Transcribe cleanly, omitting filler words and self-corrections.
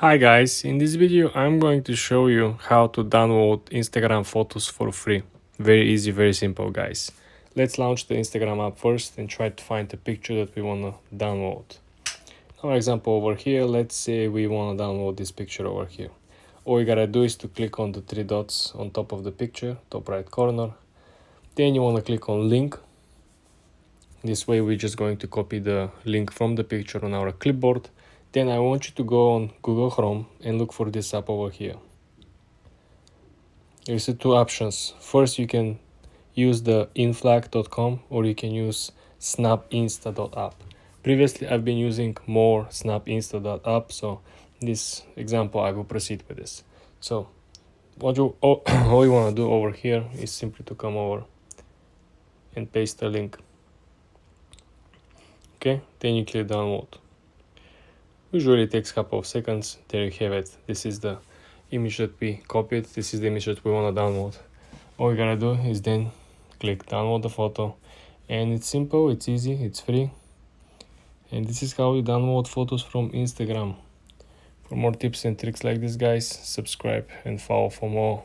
Hi guys, in this video I'm going to show you how to download Instagram photos for free. Very easy, very simple guys. Let's launch the Instagram app first and try to find the picture that we want to download. For example, over here, let's say we want to download this picture over here. All you gotta do is to click on the three dots on top of the picture, top right corner. Then you want to click on link. This way we're just going to copy the link from the picture on our clipboard. Then I want you to go on Google Chrome and look for this app over here. There's two options. First, you can use the inflag.com or you can use snapinsta.app. Previously, I've been using more snapinsta.app, so this example I will proceed with this. So all you want to do over here is simply to come over and paste the link. Okay, then you click download. Usually it takes a couple of seconds. There you have it. This is the image that we copied. This is the image that we want to download. All you gotta do is then click download the photo, and it's simple, it's easy, it's free, and this is how you download photos from Instagram. For more tips and tricks like this guys, subscribe and follow for more.